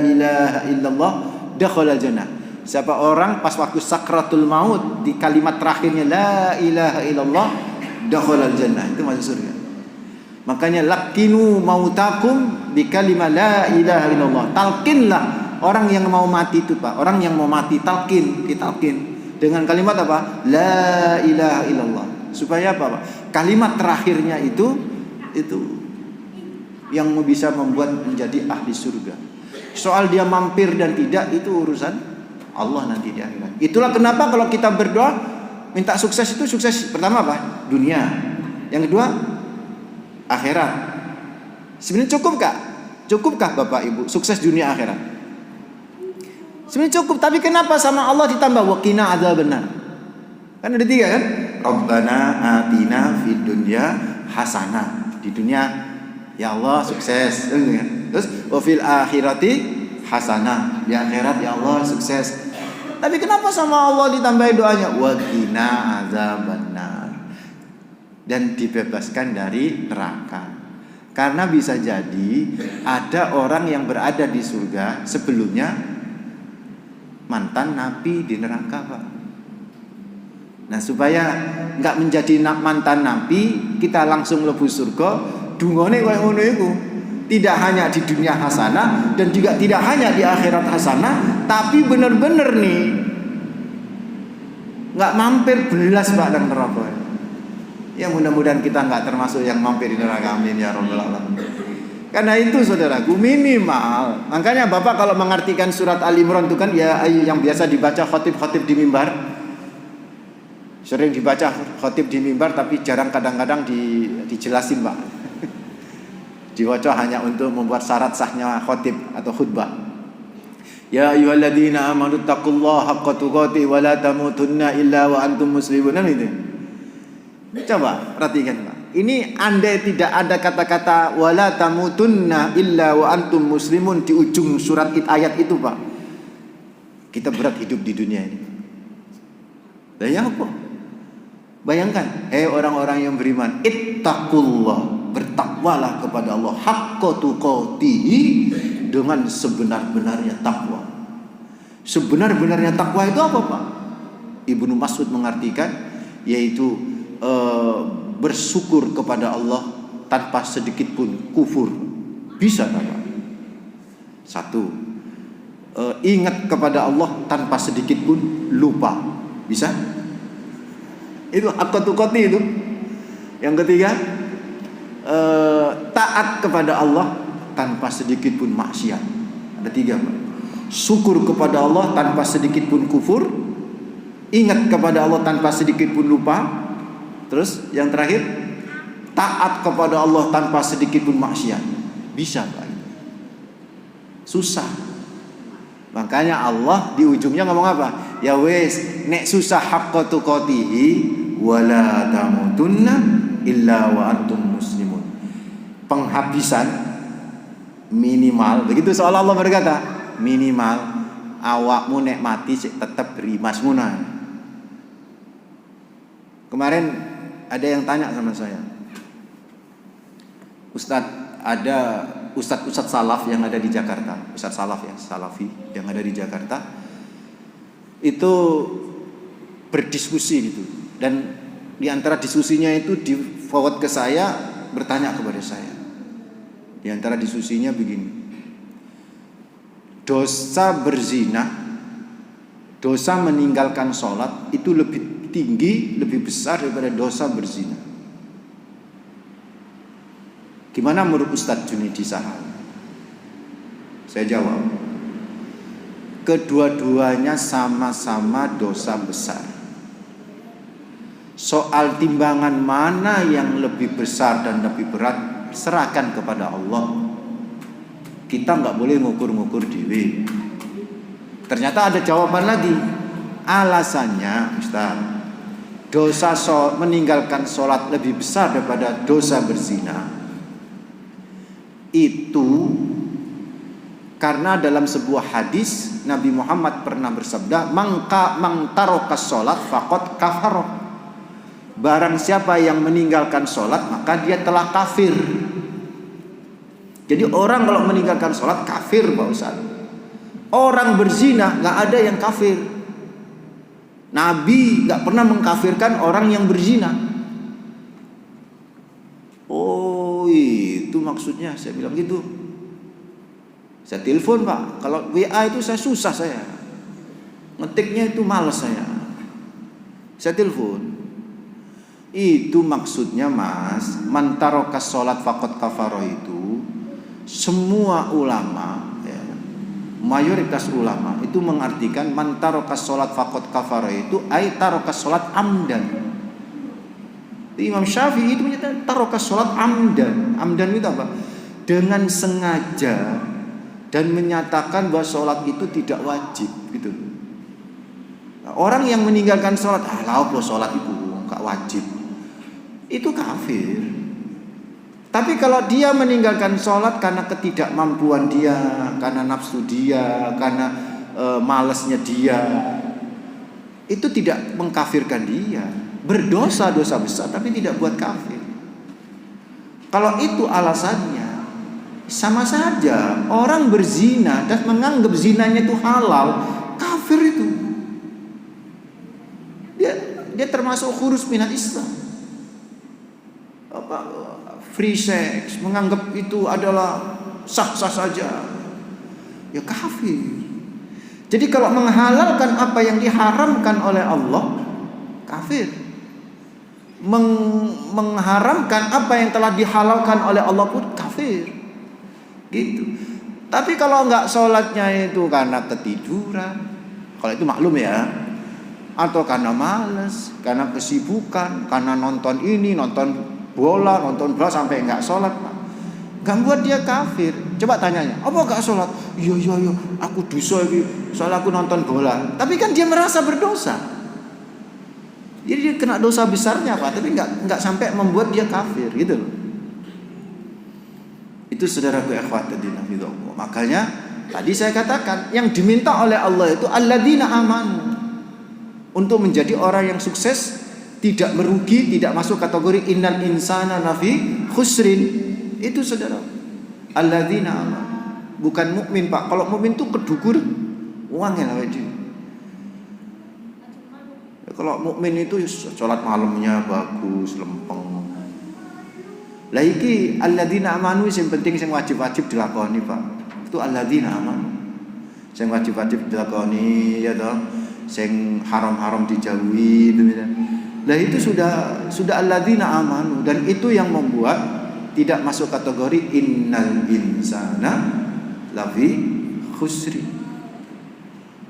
ilaha illallah dakhala jannah. Siapa orang pas waktu sakratul maut di kalimat terakhirnya la ilaha illallah dakhala jannah, itu masuk surga. Makanya lakinu mautakum bi kalimat la ilaha illallah. Talkinlah orang yang mau mati itu, Pak. Orang yang mau mati ditalkin dengan kalimat apa? La ilaha illallah. Supaya apa, Pak? Kalimat terakhirnya itu yang bisa membuat menjadi ahli surga. Soal dia mampir dan tidak itu urusan Allah nanti di akhirat. Itulah kenapa kalau kita berdoa minta sukses itu sukses pertama apa? Dunia. Yang kedua akhirat. Sebenarnya cukupkah Bapak Ibu sukses dunia akhirat? Sebenarnya cukup, tapi kenapa sama Allah ditambah waqina adzabannar? Kan ada 3 kan? Rabbana atina fid dunya hasanah. Di dunia ya Allah sukses. Terus wa fil akhirati hasanah. Di akhirat ya Allah sukses. Tapi kenapa sama Allah ditambahi doanya waqina adzabannar? Dan dibebaskan dari neraka. Karena bisa jadi ada orang yang berada di surga sebelumnya mantan nabi di neraka, Pak. Nah, supaya enggak menjadi mantan nabi, kita langsung mlebu surga, dungane koyo ngono iku. Tidak hanya di dunia hasanah dan juga tidak hanya di akhirat hasanah, tapi benar-benar nih enggak mampir belas, Pak, dan neraka. Ya mudah-mudahan kita enggak termasuk yang mampir di neraka, amin ya rabbal alamin. Karena itu saudaraku minimal. Makanya Bapak kalau mengartikan surat Al-Imran itu kan ya yang biasa dibaca khatib-khatib di mimbar. Sering dibaca khatib di mimbar tapi jarang kadang-kadang dijelasin, Pak. Dibaca hanya untuk membuat syarat sahnya khatib atau khutbah. Ya ayyuhalladzina amanu taqullaha haqqa tuqatih wa la tamutunna illa wa antum muslimun. Itu. Coba perhatikan, Pak. Ini andai tidak ada kata-kata wala tamutunna illa wa antum muslimun di ujung surat ayat itu, Pak, kita berat hidup di dunia ini. Dan ya apa? Bayangkan, orang-orang yang beriman, ittaqullah, bertakwalah kepada Allah haqqa tuqatih, dengan sebenar-benarnya takwa. Sebenar-benarnya takwa itu apa, Pak? Ibnu Mas'ud mengartikan yaitu bersyukur kepada Allah tanpa sedikit pun kufur. Bisa tak, Pak? 1. Ingat kepada Allah tanpa sedikit pun lupa. Bisa? Itu haqqa tuqatih itu. Yang ketiga, taat kepada Allah tanpa sedikit pun maksiat. Ada 3, Pak. Syukur kepada Allah tanpa sedikit pun kufur. Ingat kepada Allah tanpa sedikit pun lupa. Terus yang terakhir, taat kepada Allah tanpa sedikit pun maksiat. Bisa, Pak? Susah. Makanya Allah di ujungnya ngomong apa? Ya wes, nek susah haqqa tuqatihi wala tamutunna illa wa antum muslimun. Penghabisan minimal, begitu soal Allah berkata, minimal awakmu nek mati tetap berimas munah. Kemarin ada yang tanya sama saya, Ustadz, ada Ustadz salaf yang ada di Jakarta, Ustadz salaf ya, salafi yang ada di Jakarta itu berdiskusi gitu, dan di antara diskusinya itu di forward ke saya, bertanya kepada saya. Di antara diskusinya begini, dosa berzina dosa meninggalkan sholat itu lebih tinggi, lebih besar daripada dosa berzina. Gimana menurut Ustadz Junidi Sahal? Saya jawab, kedua-duanya sama-sama dosa besar. Soal timbangan mana yang lebih besar dan lebih berat, serahkan kepada Allah. Kita nggak boleh ngukur-ngukur diri. Ternyata ada jawaban lagi. Alasannya, Ustaz, dosa meninggalkan sholat lebih besar daripada dosa berzina. Itu karena dalam sebuah hadis Nabi Muhammad pernah bersabda, "Mangtarokas sholat faqad kafaroh." Barang siapa yang meninggalkan sholat maka dia telah kafir. Jadi orang kalau meninggalkan sholat kafir, Pak Ustaz. Orang berzina nggak ada yang kafir. Nabi nggak pernah mengkafirkan orang yang berzina. Oh itu maksudnya, saya bilang gitu. Saya telepon, Pak. Kalau WA itu saya susah, saya ngetiknya itu malas saya. Saya telepon. Itu maksudnya, Mas, mantarokas sholat faqad kafaroh itu semua ulama, ya, mayoritas ulama itu mengartikan mantarokas sholat faqad kafaroh itu ay tarokas sholat amdan. Imam Syafi'i itu menyatakan tarokas sholat amdan. Amdan itu apa? Dengan sengaja dan menyatakan bahwa sholat itu tidak wajib, gitu. Nah, orang yang meninggalkan sholat, apa sholat itu nggak wajib, itu kafir. Tapi kalau dia meninggalkan sholat karena ketidakmampuan dia, karena nafsu dia, karena malasnya dia, itu tidak mengkafirkan dia. Berdosa dosa besar tapi tidak buat kafir. Kalau itu alasannya, sama saja orang berzina dan menganggap zinanya itu halal, kafir itu. Dia termasuk khurus minat Islam. Free sex, menganggap itu adalah sah-sah saja, ya kafir. Jadi kalau menghalalkan apa yang diharamkan oleh Allah, kafir. Mengharamkan apa yang telah dihalalkan oleh Allah pun kafir, gitu. Tapi kalau nggak sholatnya itu karena ketiduran, kalau itu maklum ya, atau karena malas, karena kesibukan, karena nonton ini, nonton bola sampai nggak sholat, nggak buat dia kafir. Coba tanyanya, apa nggak sholat? Iya, aku dosa ini, soalnya aku nonton bola. Tapi kan dia merasa berdosa. Jadi dia kena dosa besarnya, Pak, tapi nggak sampai membuat dia kafir, gitu loh. Itu saudaraku ikhwatuddin fillah. Makanya tadi saya katakan yang diminta oleh Allah itu alladzina amanu, untuk menjadi orang yang sukses, tidak merugi, tidak masuk kategori innal insana lafi khusrin. Itu saudara, alladzina amanu, bukan mukmin, Pak. Kalau mukmin itu kedukur uangnya lah itu. Kalau mukmin itu sholat malamnya bagus, lempeng. Lah iki alladzina amanu sing penting sing wajib-wajib dilakoni, Pak. Itu alladzina amanu. Sing wajib-wajib dilakoni ya toh, sing haram-haram dijauhi itu. Lah itu sudah alladzina amanu, dan itu yang membuat tidak masuk kategori innal insana lafi khusri.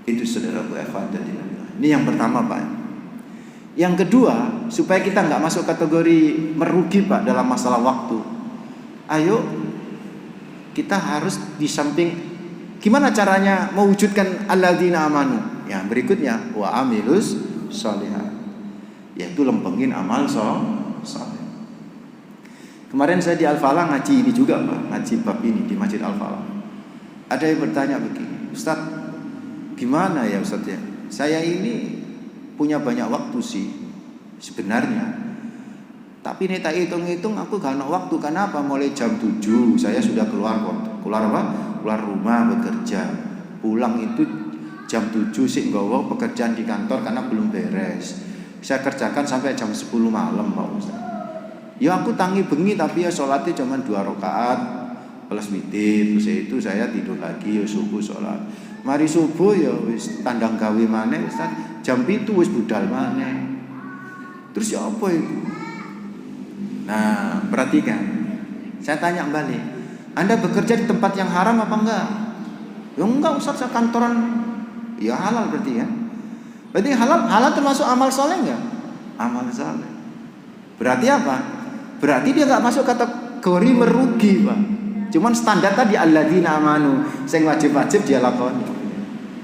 Itu saudaraku ikhwatuddin. Ini yang pertama, Pak. Yang kedua, supaya kita nggak masuk kategori merugi, Pak, dalam masalah waktu. Ayo kita harus di samping gimana caranya mewujudkan alladzina amanu. Ya, berikutnya wa amilus sholihat, yaitu lempengin amal soleh. Kemarin saya di Al-Falah ngaji ini juga, Pak, ngaji bab ini di Masjid Al-Falah. Ada yang bertanya begini, Ustaz, gimana ya Ustaz ya? Saya ini punya banyak waktu sih sebenarnya, tapi nih tak hitung-hitung aku gak ada waktu. Kenapa? Mulai jam 7 saya sudah keluar rumah bekerja, pulang itu jam 7 sih nggawa pekerjaan di kantor karena belum beres. Saya kerjakan sampai jam 10 malam, Pak Ustaz. Ya aku tangi bengi, tapi ya sholatnya cuma 2 rakaat, Balas witir, terus itu saya tidur lagi ya subuh sholat. Mari subuh ya wis tandang gawe maneh jam 7 wis budal maneh. Terus ya apa itu? Nah, perhatikan. Saya tanya balik. Anda bekerja di tempat yang haram apa enggak? Ya enggak, Ustaz, saya kantoran. Ya halal berarti ya. Berarti halal termasuk amal soleh enggak? Amal soleh. Berarti apa? Berarti dia enggak masuk kategori merugi, Pak. Cuman standar tadi alladzina amanu, sing wajib-wajib dia lakoni.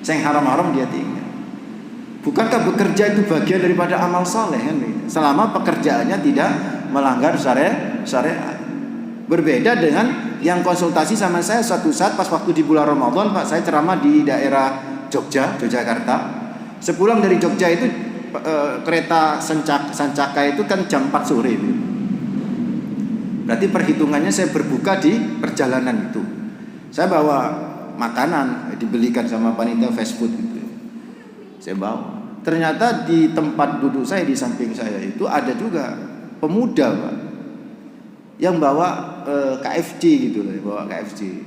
Sing haram-haram dia tinggal. Bukankah bekerja itu bagian daripada amal soleh kan? Selama pekerjaannya tidak melanggar syariat. Berbeda dengan yang konsultasi sama saya suatu saat pas waktu di bulan Ramadan, Pak, saya ceramah di daerah Yogyakarta. Sepulang dari Jogja itu kereta Sancaka itu kan jam 4 sore itu. Berarti perhitungannya saya berbuka di perjalanan itu. Saya bawa makanan dibelikan sama panitia fast food gitu. Saya bawa. Ternyata di tempat duduk saya di samping saya itu ada juga pemuda, Pak, yang bawa KFC gitu loh, bawa KFC.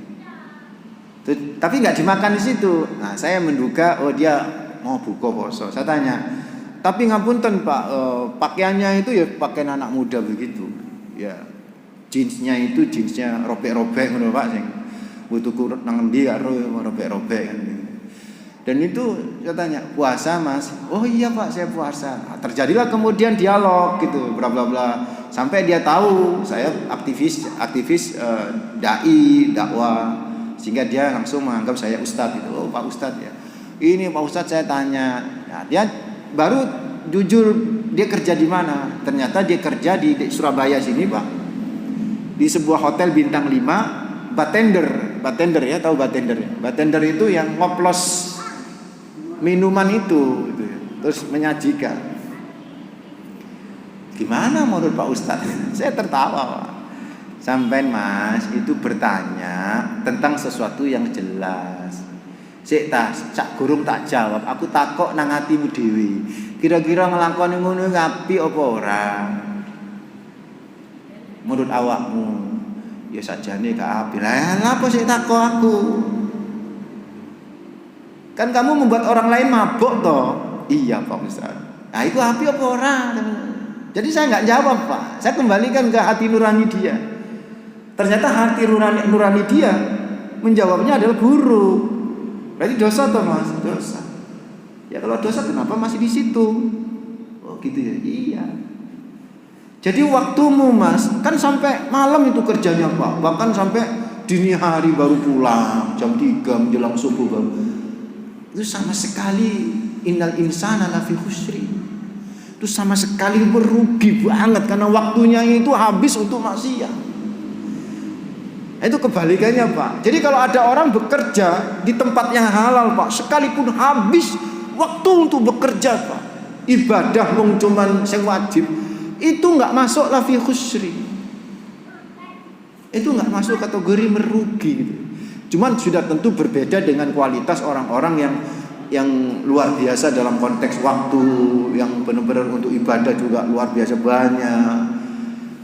Tapi nggak dimakan di situ. Nah, saya menduga dia mau buka puasa. Saya tanya, tapi ngapunten Pak, pakaiannya itu ya pakaian anak muda begitu. Ya, jeansnya robek-robek ngono Pak, sing tuku nang endi karo robek-robek kan. Dan itu saya tanya, puasa Mas? Oh iya Pak, saya puasa. Nah, terjadilah kemudian dialog gitu, bla bla bla. Sampai dia tahu saya aktivis dai dakwah, sehingga dia langsung menganggap saya ustadz gitu. Oh Pak Ustadz ya. Ini Pak Ustadz saya tanya. Nah, dia baru jujur dia kerja di mana? Ternyata dia kerja di Surabaya sini Pak. Di sebuah hotel bintang 5, bartender ya, tahu bartender ya? Bartender itu yang ngoplos minuman itu gitu ya. Terus menyajikan. Gimana menurut Pak Ustadz? Saya tertawa Pak. Sampai Mas itu bertanya tentang sesuatu yang jelas. Sik cak gurung tak jawab. Aku takok nang atimu dhewe. Kira-kira nglakoni ngono ngapi apa ora? Menurut awakmu? Ya sajane gak api. Lah apa sik takok aku? Kan kamu membuat orang lain mabuk toh? Iya Pak Ustadz. Nah itu api apa ora? Jadi saya nggak jawab Pak. Saya kembalikan ke hati nurani dia. Ternyata hati nurani dia menjawabnya adalah buruk. Berarti dosa toh Mas? Dosa. Ya kalau dosa kenapa masih di situ? Oh gitu ya. Iya. Jadi waktumu Mas, kan sampai malam itu kerjanya Pak. Bahkan sampai dini hari baru pulang, jam 3 menjelang subuh baru. Itu sama sekali innal insana lafi khusri. Itu sama sekali merugi banget karena waktunya itu habis untuk maksiat. Itu kebalikannya Pak. Jadi kalau ada orang bekerja di tempat yang halal Pak, sekalipun habis waktu untuk bekerja Pak, ibadah wong cuman sing wajib, itu nggak masuk lafi khusri. Itu nggak masuk kategori merugi gitu. Cuman sudah tentu berbeda dengan kualitas orang-orang yang luar biasa dalam konteks waktu, yang benar-benar untuk ibadah juga luar biasa banyak.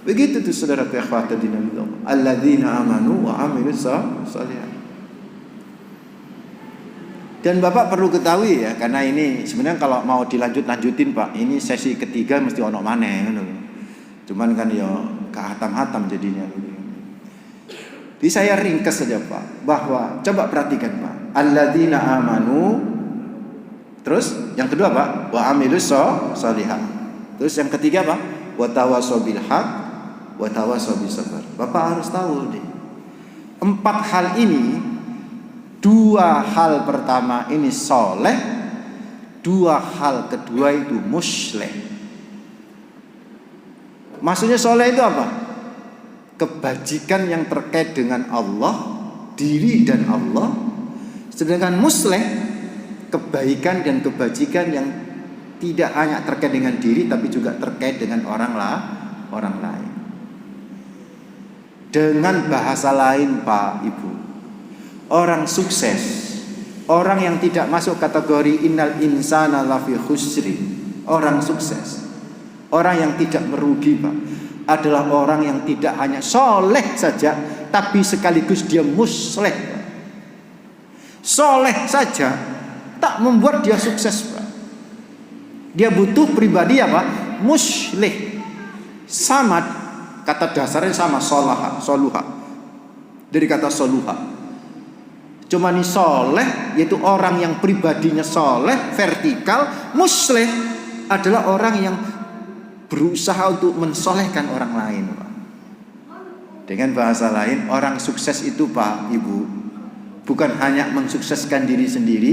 Begitu tuh saudara ikhwata dinamillah. Alladzina amanu wa amilus shalihat. Dan Bapak perlu ketahui ya, karena ini sebenarnya kalau mau dilanjutin Pak, ini sesi ketiga mesti ono maneh ngono. Cuman kan ya kehatam-hatam jadinya. Jadi saya ringkas saja Pak, bahwa coba perhatikan Pak. Alladzina amanu. Terus yang kedua Pak, wa amilus shalihat. Terus yang ketiga Pak, wa tawassaw bil haq wa tawassaw bis sabr. Bapak harus tahu deh. 4 hal ini, 2 hal pertama ini soleh, 2 hal kedua itu musleh. Maksudnya soleh itu apa? Kebajikan yang terkait dengan Allah, diri dan Allah. Sedangkan musleh, kebaikan dan kebajikan yang tidak hanya terkait dengan diri tapi juga terkait dengan orang lain. Dengan bahasa lain Pak Ibu, orang sukses, orang yang tidak masuk kategori innal insana lafi khusri, orang sukses, orang yang tidak merugi Pak, adalah orang yang tidak hanya soleh saja, tapi sekaligus dia musleh. Soleh saja tak membuat dia sukses, Pak. Dia butuh pribadi apa? Musleh. Sama, kata dasarnya sama, soluha. Dari kata soluha. Cuma nih soleh, yaitu orang yang pribadinya soleh, vertikal. Musleh adalah orang yang berusaha untuk mensolehkan orang lain, Pak. Dengan bahasa lain, orang sukses itu, Pak, Ibu, bukan hanya mensukseskan diri sendiri,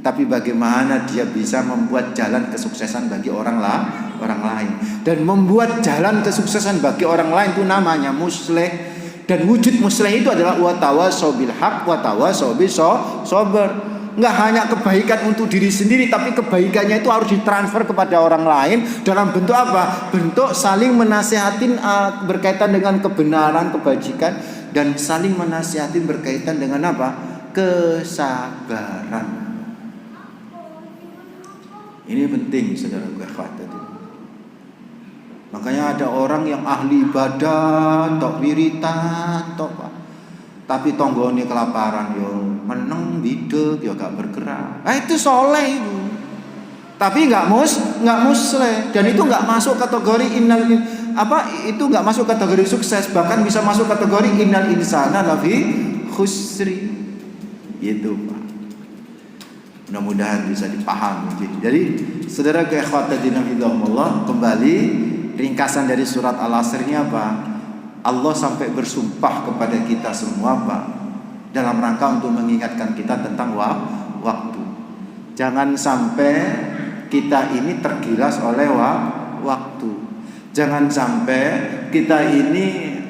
tapi bagaimana dia bisa membuat jalan kesuksesan bagi orang lain. Dan membuat jalan kesuksesan bagi orang lain itu namanya musleh. Dan wujud musleh itu adalah wa tawasau bil haq wa tawasau bis sabr. Enggak hanya kebaikan untuk diri sendiri, tapi kebaikannya itu harus ditransfer kepada orang lain dalam bentuk apa? Bentuk saling menasihatin berkaitan dengan kebenaran, kebajikan, dan saling menasihatin berkaitan dengan apa? Kesabaran. Ini penting, saudaraku ikhwat. Makanya ada orang yang ahli ibadah, tok wiritan, tok Pak. Tapi tonggone kelaparan yo, meneng bidek yo gak bergerak. Itu soleh itu. Tapi nggak musleh, dan itu nggak masuk kategori itu nggak masuk kategori sukses, bahkan bisa masuk kategori innal insana lafi khusri. Itu, Pak. Mudah-mudahan bisa dipahami. Jadi, saudara ikhwatadina fillah, kembali ringkasan dari surat Al-Asr-nya apa? Allah sampai bersumpah kepada kita semua, Pak, dalam rangka untuk mengingatkan kita tentang waktu. Jangan sampai kita ini tergilas oleh waktu. Jangan sampai kita ini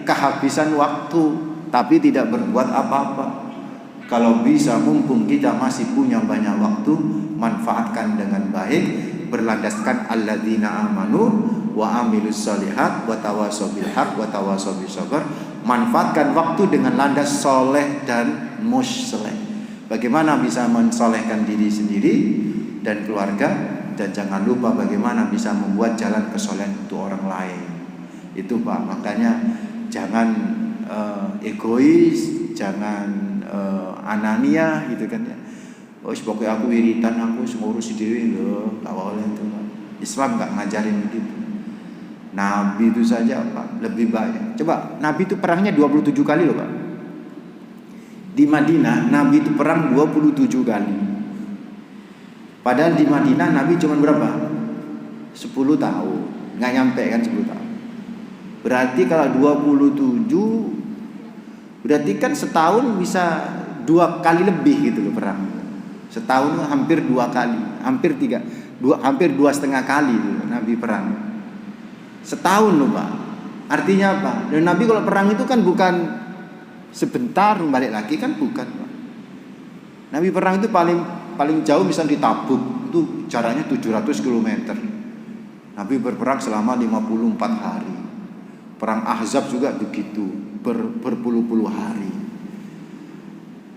kehabisan waktu tapi tidak berbuat apa-apa. Kalau bisa, mumpung kita masih punya banyak waktu, manfaatkan dengan baik, berlandaskan alladzina amanu wa amilus solihat wa tawasau bil haq wa tawasau bis sabr. Manfaatkan waktu dengan landas soleh dan musleh. Bagaimana bisa mensolehkan diri sendiri dan keluarga, dan jangan lupa bagaimana bisa membuat jalan kesolehan untuk orang lain. Itu, Pak. Makanya jangan egois, jangan anania gitu kan ya. Oh, pokoknya aku wiritan, aku ngurus diri loh, gak boleh itu. Islam gak ngajarin begitu. Nabi itu saja, Pak, lebih banyak. Coba, Nabi itu perangnya 27 kali loh, Pak. Di Madinah Nabi itu perang 27 kali. Padahal di Madinah Nabi cuma berapa? 10 tahun. Gak nyampe kan 10 tahun. Berarti kalau 27, berarti kan setahun bisa 2 kali lebih gitu loh perang. Setahun hampir 2 kali, hampir 2,5 kali gitu, Nabi perang. Setahun loh, Pak. Artinya apa? Dan Nabi kalau perang itu kan bukan sebentar balik lagi, kan bukan, Pak. Nabi perang itu paling jauh misalnya di Tabuk, itu jaraknya 700 km. Nabi berperang selama 54 hari. Perang Ahzab juga begitu, berpuluh-puluh hari.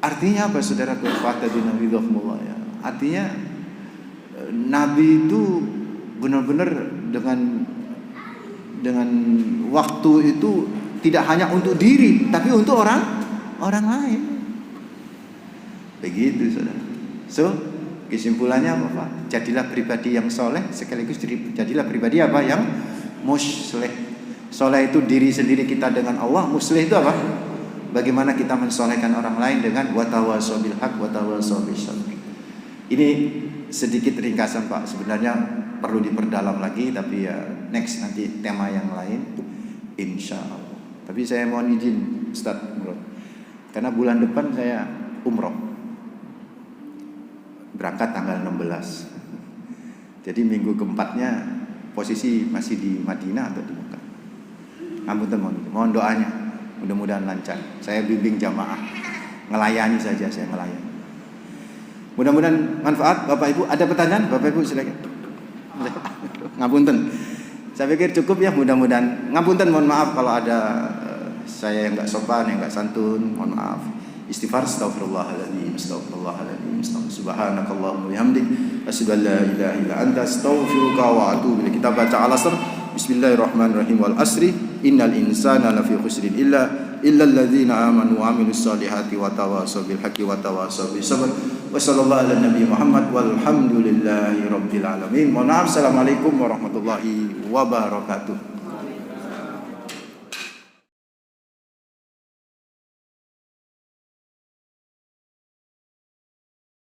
Artinya apa, saudara ikhwatadina fillah ya? Artinya Nabi itu benar-benar dengan waktu itu tidak hanya untuk diri, tapi untuk orang lain. Begitu, saudara. So, kesimpulannya apa, Pak? Jadilah pribadi yang soleh, sekaligus jadilah pribadi apa? Yang musleh. Soleh itu diri sendiri kita dengan Allah. Musleh itu apa? Bagaimana kita mensolehkan orang lain dengan wa tawasau bil haq wa tawasau bis sabr. Ini sedikit ringkasan, Pak. Sebenarnya perlu diperdalam lagi, tapi ya next nanti tema yang lain insyaallah. Tapi saya mohon izin Ustaz Murad, karena bulan depan saya umroh, berangkat tanggal 16. Jadi minggu keempatnya posisi masih di Madinah atau di Mekah. Mohon doanya, mudah-mudahan lancar. Saya bimbing jamaah, ngelayani saja, saya ngelayani. Mudah-mudahan manfaat, Bapak Ibu. Ada pertanyaan, Bapak Ibu silakan. Ngapunten. Saya pikir cukup ya, mudah-mudahan. Ngapunten, mohon maaf kalau ada saya yang enggak sopan, yang enggak santun, mohon maaf. Istighfar, astagfirullahaladzim, astagfirullahaladzim, subhanakallahumma bihamdik, asyhadu an la ilaha illa anta, astaghfiruka wa atubu ilaik. Kita baca Al-Asr. Bismillahirrahmanirrahim. Wal asri innal insana lafi khusrin illa illal ladzina amanu wa amilus solihati wa tawassaw bil haqqi wa tawassaw bis sabr. Wa sallallahu ala nabi Muhammad walhamdulillahi rabbil alamin. Mohon maaf. Assalamualaikum warahmatullahi wabarakatuh.